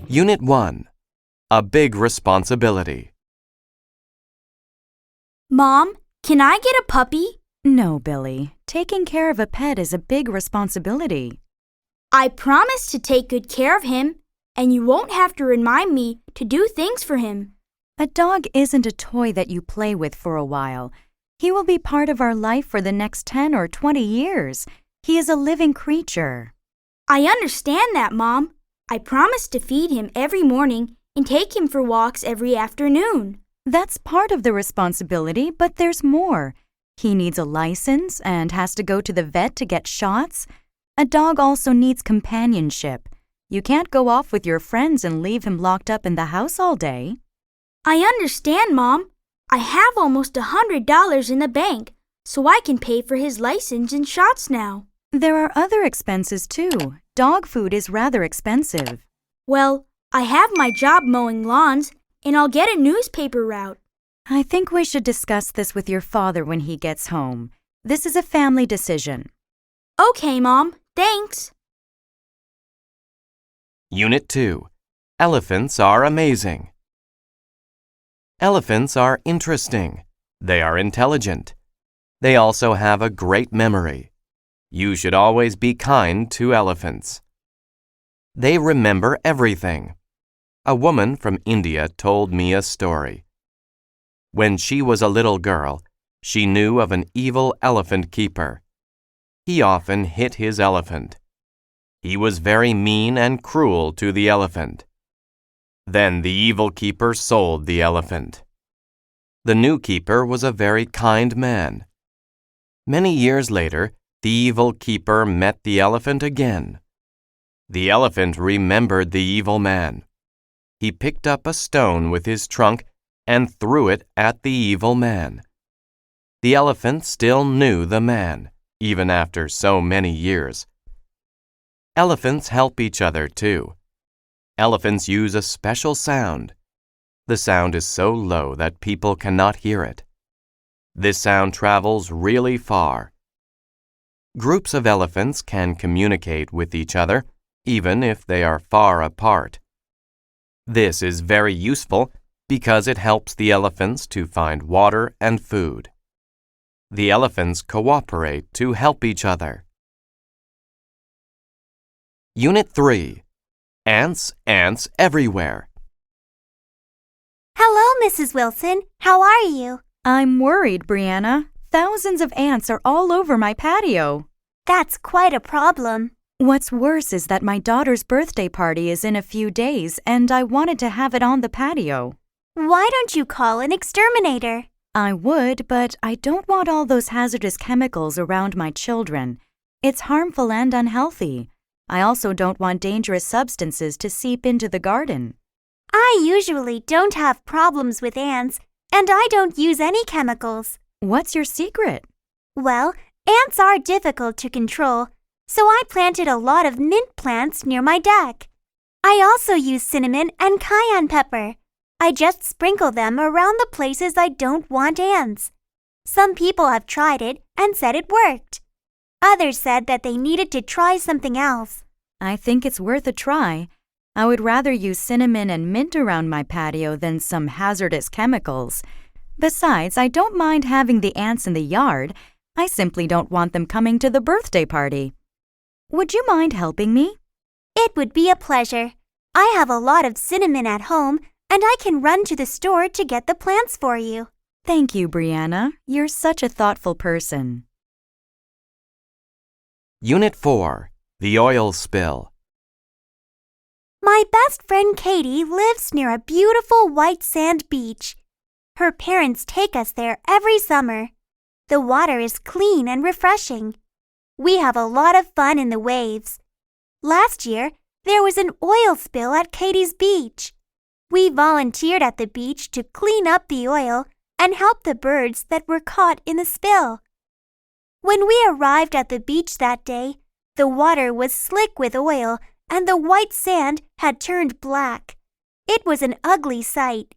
Unit 1. A big responsibility. Mom, can I get a puppy? No, Billy. Taking care of a pet is a big responsibility. I promise to take good care of him, and you won't have to remind me to do things for him. A dog isn't a toy that you play with for a while. He will be part of our life for the next 10 or 20 years. He is a living creature. I understand that, Mom. I promise to feed him every morning and take him for walks every afternoon. That's part of the responsibility, but there's more. He needs a license and has to go to the vet to get shots. A dog also needs companionship. You can't go off with your friends and leave him locked up in the house all day. I understand, Mom. I have almost $100 in the bank, so I can pay for his license and shots now. There are other expenses too. Dog food is rather expensive. Well, I have my job mowing lawns, and I'll get a newspaper route. I think we should discuss this with your father when he gets home. This is a family decision. Okay, Mom. Thanks. Unit 2. Elephants are amazing. Elephants are interesting. They are intelligent. They also have a great memory. You should always be kind to elephants. They remember everything. A woman from India told me a story. When she was a little girl, she knew of an evil elephant keeper. He often hit his elephant. He was very mean and cruel to the elephant. Then the evil keeper sold the elephant. The new keeper was a very kind man. Many years later, the evil keeper met the elephant again. The elephant remembered the evil man. He picked up a stone with his trunk and threw it at the evil man. The elephant still knew the man, even after so many years. Elephants help each other too. Elephants use a special sound. The sound is so low that people cannot hear it. This sound travels really far. Groups of elephants can communicate with each other, even if they are far apart. This is very useful because it helps the elephants to find water and food. The elephants cooperate to help each other. Unit 3. Ants everywhere. Hello, Mrs. Wilson. How are you? I'm worried, Brianna. Thousands of ants are all over my patio. That's quite a problem. What's worse is that my daughter's birthday party is in a few days, and I wanted to have it on the patio. Why don't you call an exterminator? I would, but I don't want all those hazardous chemicals around my children. It's harmful and unhealthy. I also don't want dangerous substances to seep into the garden. I usually don't have problems with ants, and I don't use any chemicals. What's your secret? Well, ants are difficult to control, so I planted a lot of mint plants near my deck. I also use cinnamon and cayenne pepper. I just sprinkle them around the places I don't want ants. Some people have tried it and said it worked. Others said that they needed to try something else. I think it's worth a try. I would rather use cinnamon and mint around my patio than some hazardous chemicals. Besides, I don't mind having the ants in the yard. I simply don't want them coming to the birthday party. Would you mind helping me? It would be a pleasure. I have a lot of cinnamon at home, and I can run to the store to get the plants for you. Thank you, Brianna. You're such a thoughtful person. Unit 4. The oil spill. My best friend Katie lives near a beautiful white sand beach. Her parents take us there every summer. The water is clean and refreshing. We have a lot of fun in the waves. Last year, there was an oil spill at Katie's beach. We volunteered at the beach to clean up the oil and help the birds that were caught in the spill. When we arrived at the beach that day, the water was slick with oil and the white sand had turned black. It was an ugly sight.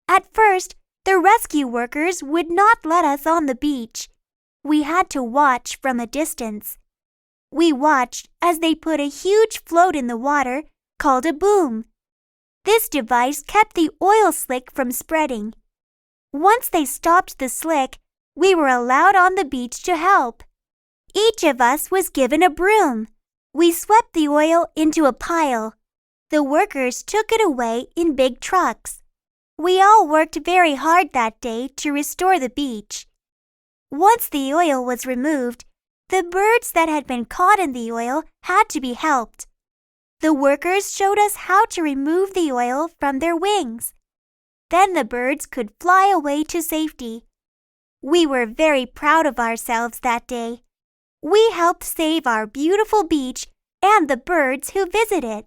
At first, the rescue workers would not let us on the beach. We had to watch from a distance. We watched as they put a huge float in the water called a boom. This device kept the oil slick from spreading. Once they stopped the slick, we were allowed on the beach to help. Each of us was given a broom. We swept the oil into a pile. The workers took it away in big trucks. We all worked very hard that day to restore the beach. Once the oil was removed, the birds that had been caught in the oil had to be helped. The workers showed us how to remove the oil from their wings. Then the birds could fly away to safety. We were very proud of ourselves that day. We helped save our beautiful beach and the birds who visit it.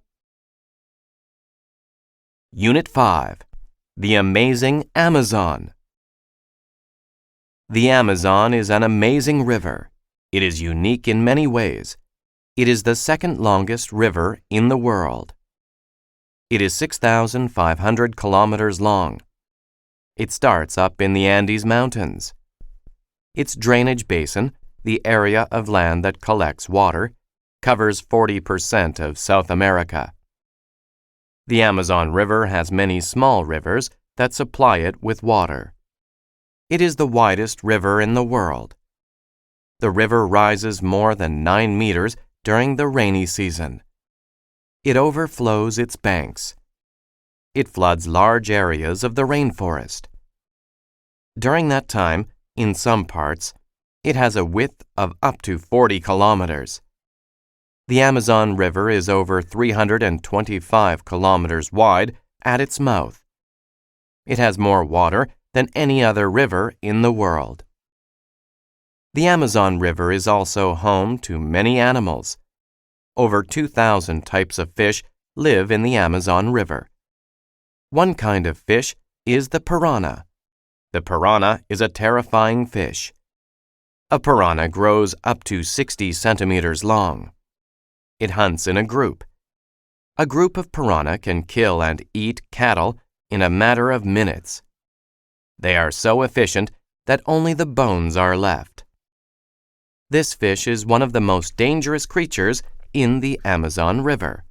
Unit 5. The Amazing Amazon. The Amazon is an amazing river. It is unique in many ways. It is the second longest river in the world. It is 6,500 kilometers long. It starts up in the Andes Mountains. Its drainage basin, the area of land that collects water, covers 40% of South America. The Amazon River has many small rivers that supply it with water. It is the widest river in the world. The river rises more than 9 meters during the rainy season. It overflows its banks. It floods large areas of the rainforest. During that time, in some parts, it has a width of up to 40 kilometers. The Amazon River is over 325 kilometers wide at its mouth. It has more water than any other river in the world. The Amazon River is also home to many animals. Over 2,000 types of fish live in the Amazon River. One kind of fish is the piranha. The piranha is a terrifying fish. A piranha grows up to 60 centimeters long. It hunts in a group. A group of piranha can kill and eat cattle in a matter of minutes. They are so efficient that only the bones are left. This fish is one of the most dangerous creatures in the Amazon River.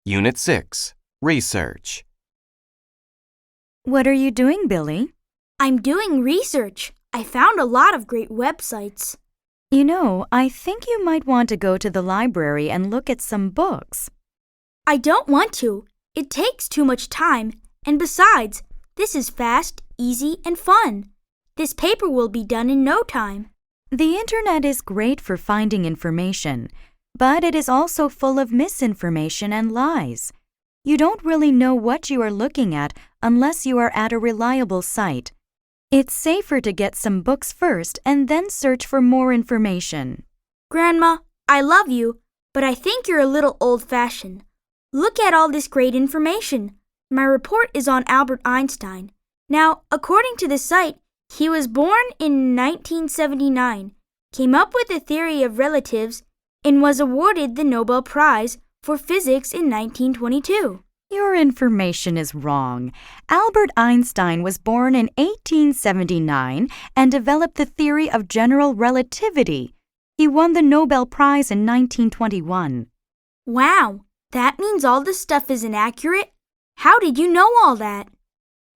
Unit 6. Research. What are you doing, Billy? I'm doing research. I found a lot of great websites. You know, I think you might want to go to the library and look at some books. I don't want to. It takes too much time. And besides, this is fast, easy, and fun. This paper will be done in no time. The internet is great for finding information, but it is also full of misinformation and lies. You don't really know what you are looking at unless you are at a reliable site. It's safer to get some books first and then search for more information. Grandma, I love you, but I think you're a little old-fashioned. Look at all this great information. My report is on Albert Einstein. Now, according to the site, he was born in 1979, came up with the theory of relatives, and was awarded the Nobel Prize for Physics in 1922. Your information is wrong. Albert Einstein was born in 1879 and developed the theory of general relativity. He won the Nobel Prize in 1921. Wow, that means all this stuff is inaccurate? How did you know all that?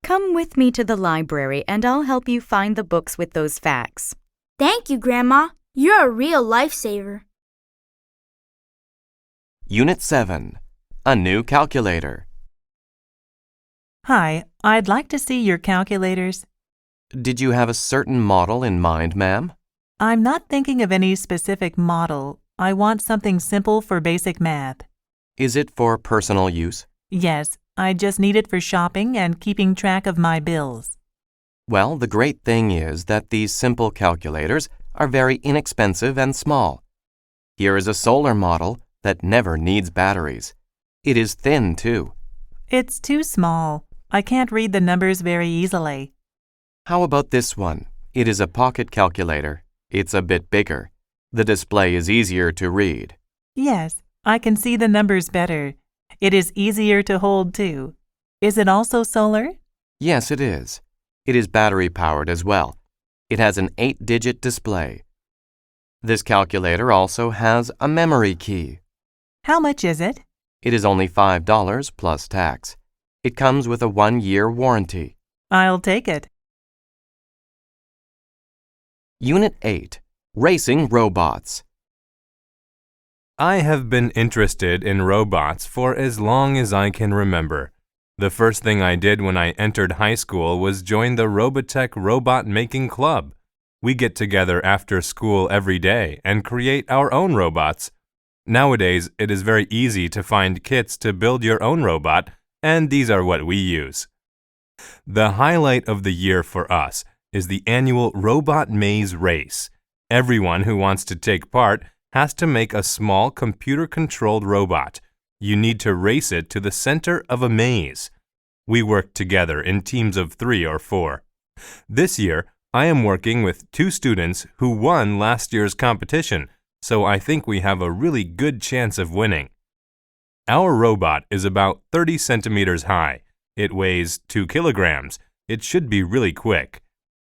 Come with me to the library and I'll help you find the books with those facts. Thank you, Grandma. You're a real lifesaver. Unit 7. A new calculator. Hi, I'd like to see your calculators. Did you have a certain model in mind, ma'am? I'm not thinking of any specific model. I want something simple for basic math. Is it for personal use? Yes, I just need it for shopping and keeping track of my bills. Well, the great thing is that these simple calculators are very inexpensive and small. Here is a solar model that never needs batteries. It is thin, too. It's too small. I can't read the numbers very easily. How about this one? It is a pocket calculator. It's a bit bigger. The display is easier to read. Yes, I can see the numbers better. It is easier to hold, too. Is it also solar? Yes, it is. It is battery-powered as well. It has an 8-digit display. This calculator also has a memory key. How much is it? It is only $5 plus tax. It comes with a 1-year warranty. I'll take it. Unit 8. Racing Robots. I have been interested in robots for as long as I can remember. The first thing I did when I entered high school was join the Robotech Robot Making Club. We get together after school every day and create our own robots. Nowadays, it is very easy to find kits to build your own robot, and these are what we use. The highlight of the year for us is the annual Robot Maze Race. Everyone who wants to take part has to make a small computer-controlled robot. You need to race it to the center of a maze. We work together in teams of 3 or 4. This year, I am working with 2 students who won last year's competition, so I think we have a really good chance of winning. Our robot is about 30 centimeters high. It weighs 2 kilograms. It should be really quick.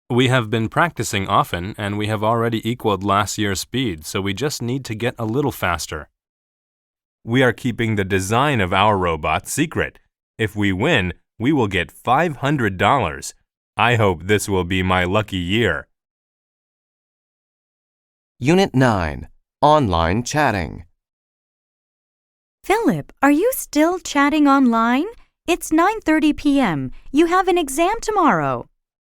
We have been practicing often, and we have already equaled last year's speed, so we just need to get a little faster. We are keeping the design of our robot secret. If we win, we will get $500. I hope this will be my lucky year. Unit 9. Online Chatting. Philip, are you still chatting online? It's 9:30 p.m. You have an exam tomorrow.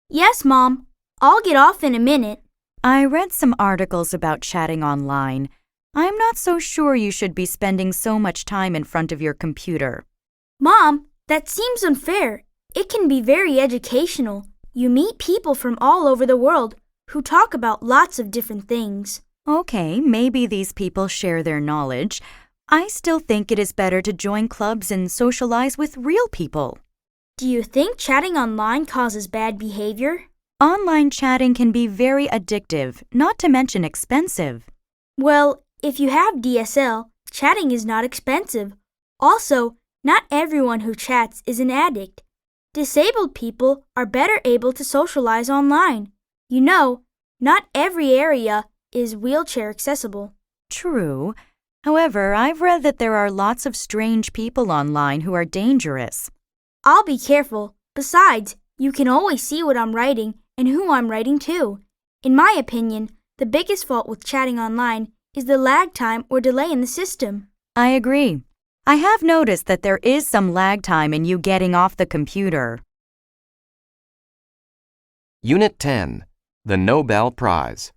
Yes, Mom. I'll get off in a minute. I read some articles about chatting online. I'm not so sure you should be spending so much time in front of your computer. Mom, that seems unfair. It can be very educational. You meet people from all over the world who talk about lots of different things. Okay, maybe these people share their knowledge. I still think it is better to join clubs and socialize with real people. Do you think chatting online causes bad behavior? Online chatting can be very addictive, not to mention expensive. Well, if you have DSL, chatting is not expensive. Also, not everyone who chats is an addict. Disabled people are better able to socialize online. You know, not every area is wheelchair accessible. True. However, I've read that there are lots of strange people online who are dangerous. I'll be careful. Besides, you can always see what I'm writing and who I'm writing to. In my opinion, the biggest fault with chatting online is the lag time or delay in the system. I agree. I have noticed that there is some lag time in you getting off the computer. Unit 10. The Nobel Prize.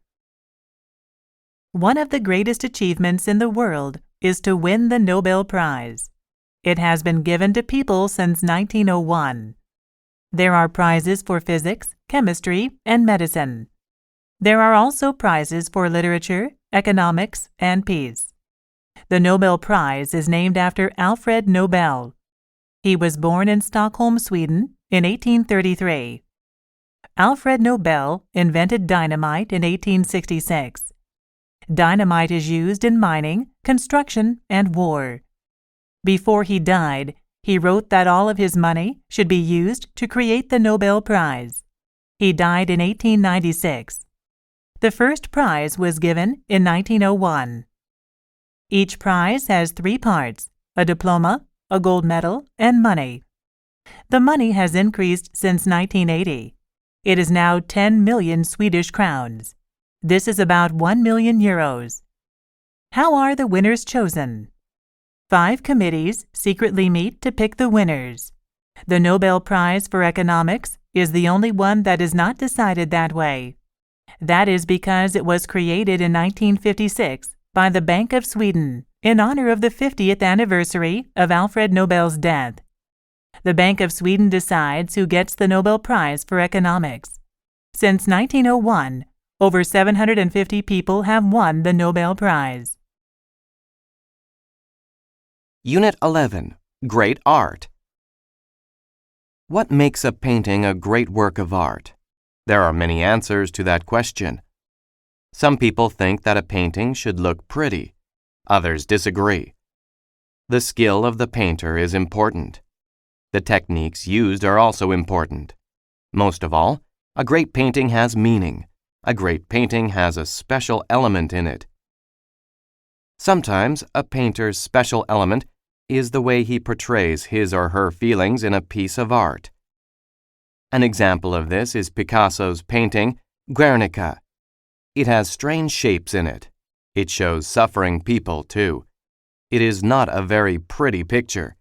One of the greatest achievements in the world is to win the Nobel Prize. It has been given to people since 1901. There are prizes for physics, chemistry, and medicine. There are also prizes for literature, economics, and peace. The Nobel Prize is named after Alfred Nobel. He was born in Stockholm, Sweden, in 1833. Alfred Nobel invented dynamite in 1866. Dynamite is used in mining, construction, and war. Before he died, he wrote that all of his money should be used to create the Nobel Prize. He died in 1896. The first prize was given in 1901. Each prize has 3 parts: a diploma, a gold medal, and money. The money has increased since 1980. It is now 10 million Swedish crowns. This is about 1 million euros. How are the winners chosen? 5 committees secretly meet to pick the winners. The Nobel Prize for Economics is the only one that is not decided that way. That is because it was created in 1956 by the Bank of Sweden in honor of the 50th anniversary of Alfred Nobel's death. The Bank of Sweden decides who gets the Nobel Prize for Economics. Since 1901, over 750 people have won the Nobel Prize. Unit 11. Great Art. What makes a painting a great work of art? There are many answers to that question. Some people think that a painting should look pretty. Others disagree. The skill of the painter is important. The techniques used are also important. Most of all, a great painting has meaning. A great painting has a special element in it. Sometimes a painter's special element is the way he portrays his or her feelings in a piece of art. An example of this is Picasso's painting, Guernica. It has strange shapes in it. It shows suffering people, too. It is not a very pretty picture.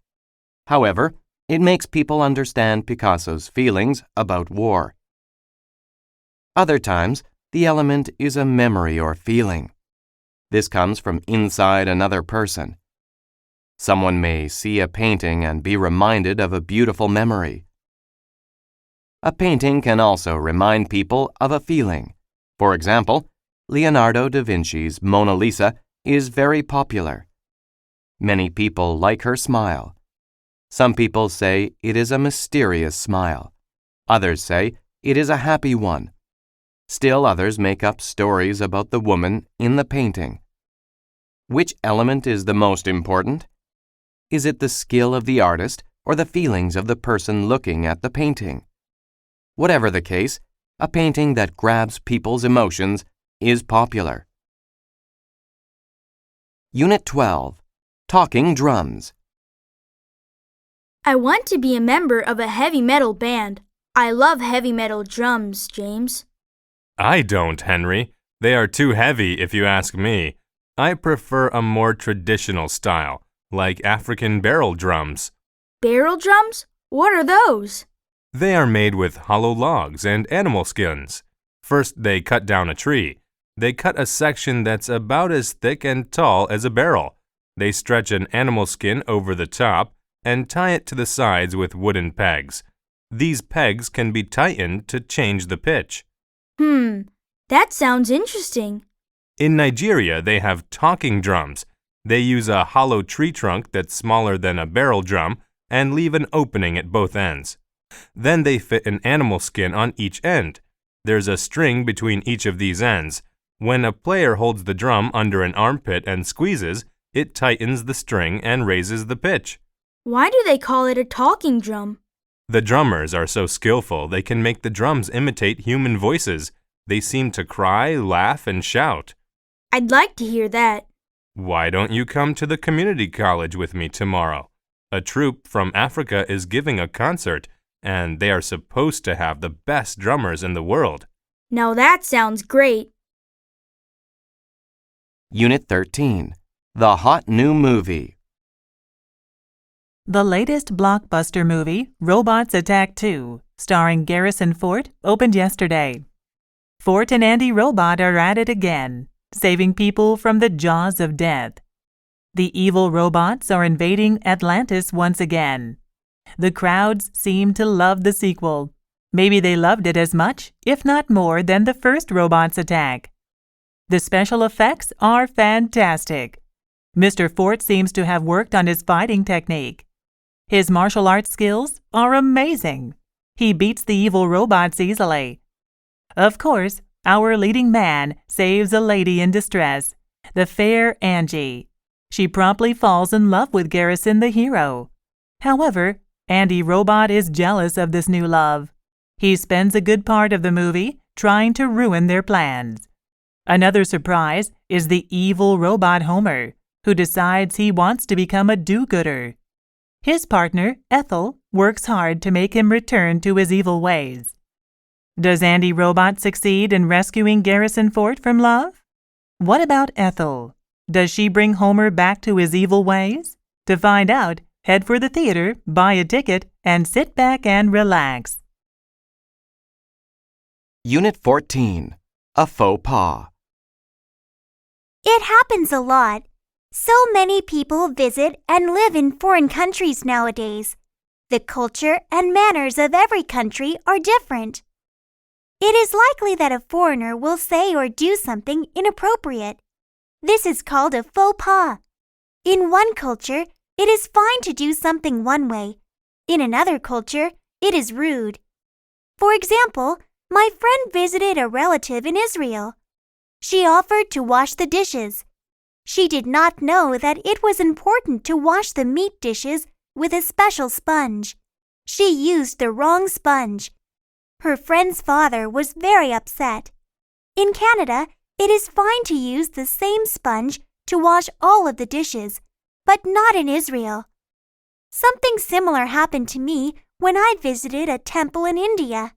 However, it makes people understand Picasso's feelings about war. Other times, the element is a memory or feeling. This comes from inside another person. Someone may see a painting and be reminded of a beautiful memory. A painting can also remind people of a feeling. For example, Leonardo da Vinci's Mona Lisa is very popular. Many people like her smile. Some people say it is a mysterious smile. Others say it is a happy one. Still others make up stories about the woman in the painting. Which element is the most important? Is it the skill of the artist or the feelings of the person looking at the painting? Whatever the case, a painting that grabs people's emotions is popular. Unit 12. Talking Drums. I want to be a member of a heavy metal band. I love heavy metal drums, James. I don't, Henry. They are too heavy if you ask me. I prefer a more traditional style, like African barrel drums. Barrel drums? What are those? They are made with hollow logs and animal skins. First, they cut down a tree. They cut a section that's about as thick and tall as a barrel. They stretch an animal skin over the top and tie it to the sides with wooden pegs. These pegs can be tightened to change the pitch. That sounds interesting. In Nigeria, they have talking drums. They use a hollow tree trunk that's smaller than a barrel drum and leave an opening at both ends. Then they fit an animal skin on each end. There's a string between each of these ends. When a player holds the drum under an armpit and squeezes, it tightens the string and raises the pitch. Why do they call it a talking drum? The drummers are so skillful they can make the drums imitate human voices. They seem to cry, laugh, and shout. I'd like to hear that. Why don't you come to the community college with me tomorrow? A troupe from Africa is giving a concert, and they are supposed to have the best drummers in the world. Now that sounds great. Unit 13. The Hot New Movie. The latest blockbuster movie, Robots Attack 2, starring Garrison Fort, opened yesterday. Fort and Andy Robot are at it again, saving people from the jaws of death. The evil robots are invading Atlantis once again. The crowds seem to love the sequel. Maybe they loved it as much, if not more, than the first Robots Attack. The special effects are fantastic. Mr. Fort seems to have worked on his fighting technique. His martial arts skills are amazing. He beats the evil robots easily. Of course, our leading man saves a lady in distress, the fair Angie. She promptly falls in love with Garrison the hero. However, Andy Robot is jealous of this new love. He spends a good part of the movie trying to ruin their plans. Another surprise is the evil robot Homer, who decides he wants to become a do-gooder. His partner, Ethel, works hard to make him return to his evil ways. Does Andy Robot succeed in rescuing Garrison Fort from love? What about Ethel? Does she bring Homer back to his evil ways? To find out, head for the theater, buy a ticket, and sit back and relax. Unit 14. A Faux Pas. It happens a lot. So many people visit and live in foreign countries nowadays. The culture and manners of every country are different. It is likely that a foreigner will say or do something inappropriate. This is called a faux pas. In one culture, it is fine to do something one way. In another culture, it is rude. For example, my friend visited a relative in Israel. She offered to wash the dishes. She did not know that it was important to wash the meat dishes with a special sponge. She used the wrong sponge. Her friend's father was very upset. In Canada, it is fine to use the same sponge to wash all of the dishes, but not in Israel. Something similar happened to me when I visited a temple in India.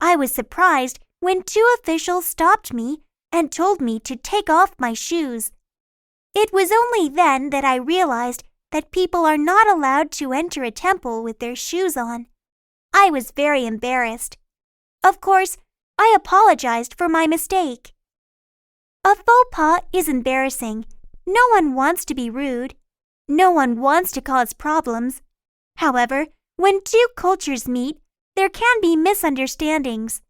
I was surprised when two officials stopped me and told me to take off my shoes. It was only then that I realized that people are not allowed to enter a temple with their shoes on. I was very embarrassed. Of course, I apologized for my mistake. A faux pas is embarrassing. No one wants to be rude. No one wants to cause problems. However, when two cultures meet, there can be misunderstandings.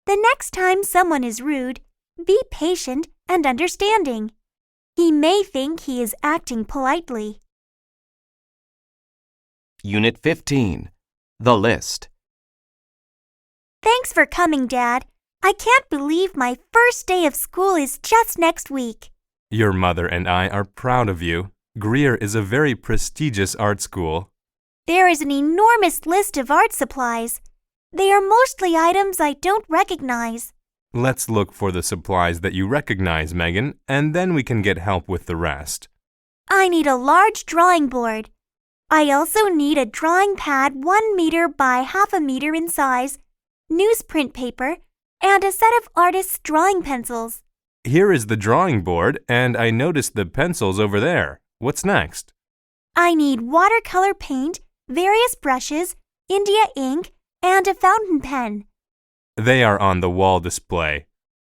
The next time someone is rude, be patient and understanding. He may think he is acting politely. Unit 15. The List. Thanks for coming, Dad. I can't believe my first day of school is just next week. Your mother and I are proud of you. Greer is a very prestigious art school. There is an enormous list of art supplies. They are mostly items I don't recognize. Let's look for the supplies that you recognize, Megan, and then we can get help with the rest. I need a large drawing board. I also need a drawing pad 1 meter by half a meter in size, newsprint paper, and a set of artist's drawing pencils. Here is the drawing board, and I noticed the pencils over there. What's next? I need watercolor paint, various brushes, India ink, and a fountain pen. They are on the wall display.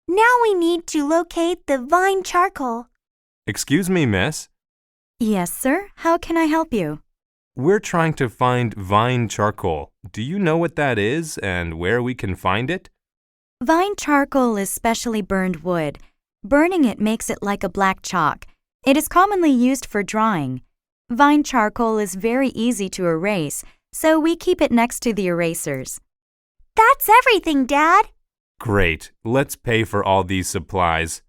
Now we need to locate the vine charcoal. Excuse me, miss. Yes, sir. How can I help you? We're trying to find vine charcoal. Do you know what that is and where we can find it? Vine charcoal is specially burned wood. Burning it makes it like a black chalk. It is commonly used for drawing. Vine charcoal is very easy to erase, so we keep it next to the erasers. That's everything, Dad. Great. Let's pay for all these supplies.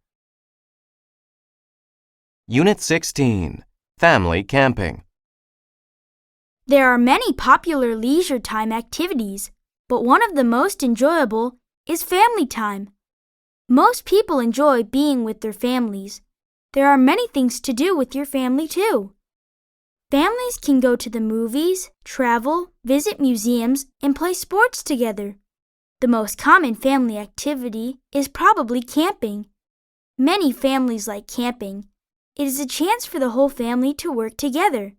Unit 16. Family Camping. There are many popular leisure time activities, but one of the most enjoyable is family time. Most people enjoy being with their families. There are many things to do with your family, too. Families can go to the movies, travel, visit museums, and play sports together. The most common family activity is probably camping. Many families like camping. It is a chance for the whole family to work together.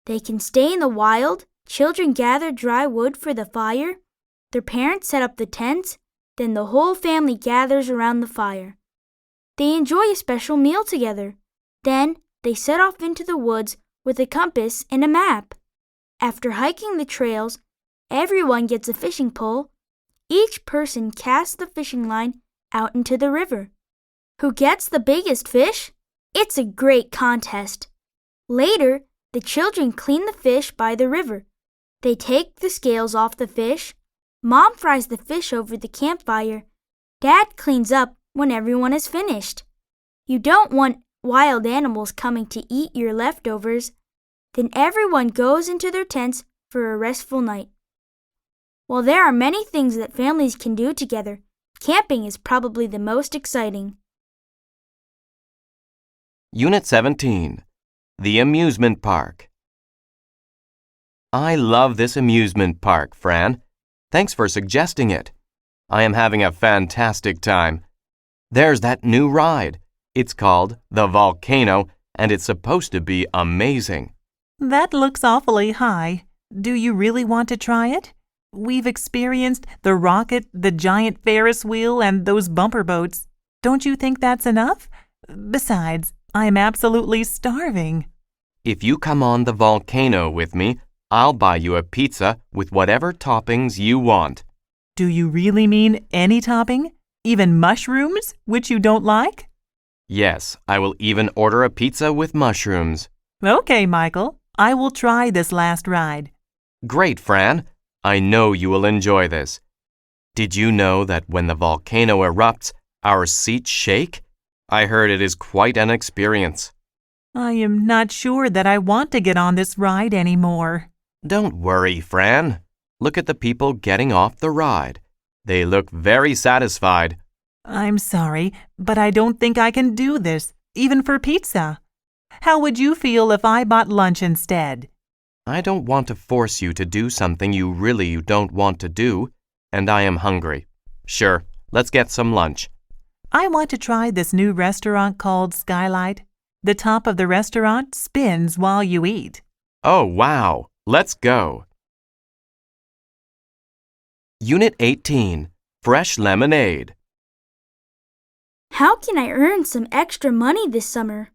They can stay in the wild, children gather dry wood for the fire, their parents set up the tents, then the whole family gathers around the fire. They enjoy a special meal together. Then they set off into the woods with a compass and a map. After hiking the trails, everyone gets a fishing pole. Each person casts the fishing line out into the river. Who gets the biggest fish? It's a great contest. Later, the children clean the fish by the river. They take the scales off the fish. Mom fries the fish over the campfire. Dad cleans up when everyone is finished. You don't want wild animals coming to eat your leftovers. Then everyone goes into their tents for a restful night. While there are many things that families can do together, camping is probably the most exciting. Unit 17. The Amusement Park. I love this amusement park, Fran. Thanks for suggesting it. I am having a fantastic time. There's that new ride. It's called the Volcano, and it's supposed to be amazing. That looks awfully high. Do you really want to try it? We've experienced the rocket, the giant Ferris wheel, and those bumper boats. Don't you think that's enough? Besides, I'm absolutely starving. If you come on the volcano with me, I'll buy you a pizza with whatever toppings you want. Do you really mean any topping? Even mushrooms, which you don't like? Yes, I will even order a pizza with mushrooms. Okay, Michael. I will try this last ride. Great, Fran. I know you will enjoy this. Did you know that when the volcano erupts, our seats shake? I heard it is quite an experience. I am not sure that I want to get on this ride anymore. Don't worry, Fran. Look at the people getting off the ride. They look very satisfied. I'm sorry, but I don't think I can do this, even for pizza. How would you feel if I bought lunch instead? I don't want to force you to do something you really don't want to do, and I am hungry. Sure, let's get some lunch. I want to try this new restaurant called Skylight. The top of the restaurant spins while you eat. Oh, wow. Let's go. Unit 18, Fresh Lemonade. How can I earn some extra money this summer?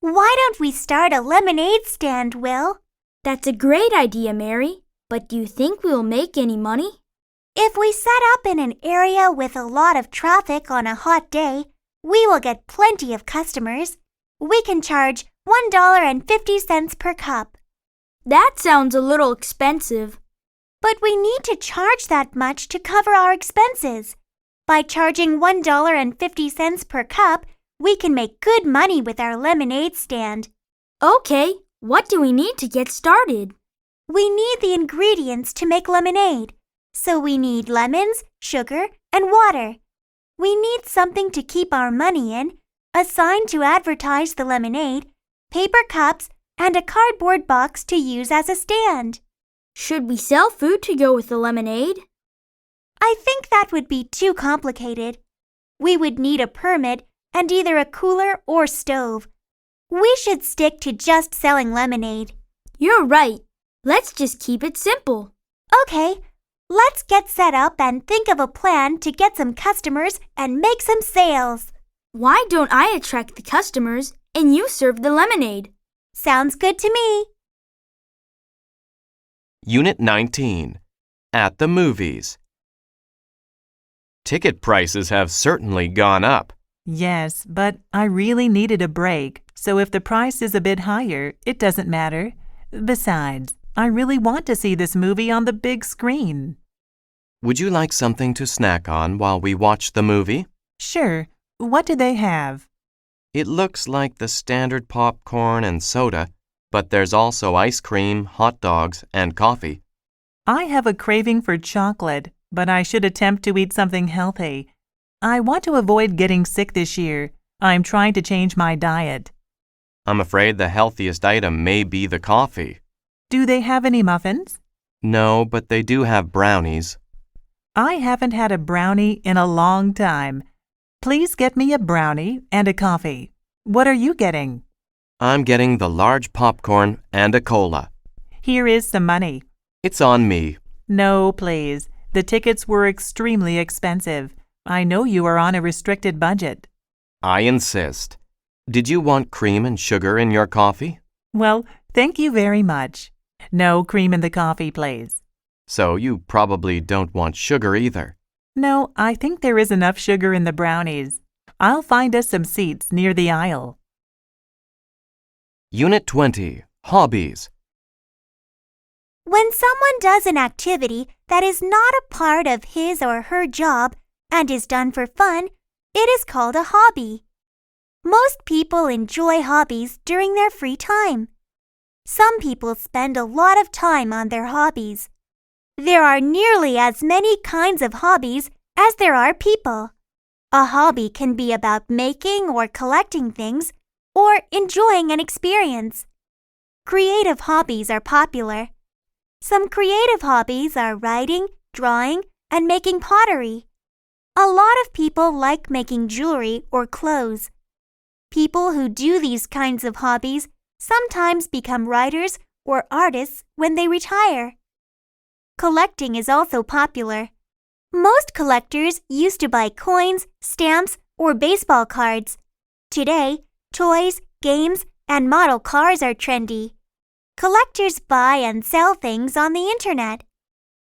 Why don't we start a lemonade stand, Will? That's a great idea, Mary. But do you think we will make any money? If we set up in an area with a lot of traffic on a hot day, we will get plenty of customers. We can charge $1.50 per cup. That sounds a little expensive. But we need to charge that much to cover our expenses. By charging $1.50 per cup, we can make good money with our lemonade stand. Okay, what do we need to get started? We need the ingredients to make lemonade. So we need lemons, sugar, and water. We need something to keep our money in, a sign to advertise the lemonade, paper cups, and a cardboard box to use as a stand. Should we sell food to go with the lemonade? I think that would be too complicated. We would need a permit and either a cooler or stove. We should stick to just selling lemonade. You're right. Let's just keep it simple. Okay, let's get set up and think of a plan to get some customers and make some sales. Why don't I attract the customers and you serve the lemonade? Sounds good to me. Unit 19, At the Movies. Ticket prices have certainly gone up. Yes, but I really needed a break, so if the price is a bit higher, it doesn't matter. Besides, I really want to see this movie on the big screen. Would you like something to snack on while we watch the movie? Sure. What do they have? It looks like the standard popcorn and soda, but there's also ice cream, hot dogs, and coffee. I have a craving for chocolate, but I should attempt to eat something healthy. I want to avoid getting sick this year. I'm trying to change my diet. I'm afraid the healthiest item may be the coffee. Do they have any muffins? No, but they do have brownies. I haven't had a brownie in a long time. Please get me a brownie and a coffee. What are you getting? I'm getting the large popcorn and a cola. Here is some money. It's on me. No, please. The tickets were extremely expensive. I know you are on a restricted budget. I insist. Did you want cream and sugar in your coffee? Well, thank you very much. No cream in the coffee, please. So you probably don't want sugar either. No, I think there is enough sugar in the brownies. I'll find us some seats near the aisle. Unit 20, Hobbies. When someone does an activity that is not a part of his or her job and is done for fun, it is called a hobby. Most people enjoy hobbies during their free time. Some people spend a lot of time on their hobbies. There are nearly as many kinds of hobbies as there are people. A hobby can be about making or collecting things or enjoying an experience. Creative hobbies are popular. Some creative hobbies are writing, drawing, and making pottery. A lot of people like making jewelry or clothes. People who do these kinds of hobbies sometimes become writers or artists when they retire. Collecting is also popular. Most collectors used to buy coins, stamps, or baseball cards. Today, toys, games, and model cars are trendy. Collectors buy and sell things on the internet.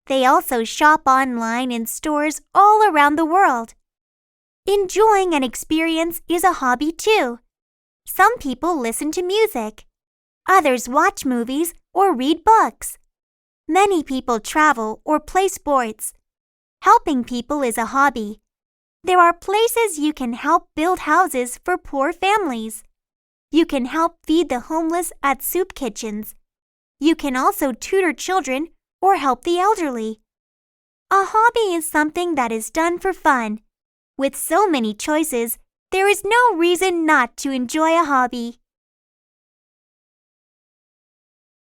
They also shop online in stores all around the world. Enjoying an experience is a hobby too. Some people listen to music. Others watch movies or read books. Many people travel or play sports. Helping people is a hobby. There are places you can help build houses for poor families. You can help feed the homeless at soup kitchens. You can also tutor children or help the elderly. A hobby is something that is done for fun. With so many choices, there is no reason not to enjoy a hobby.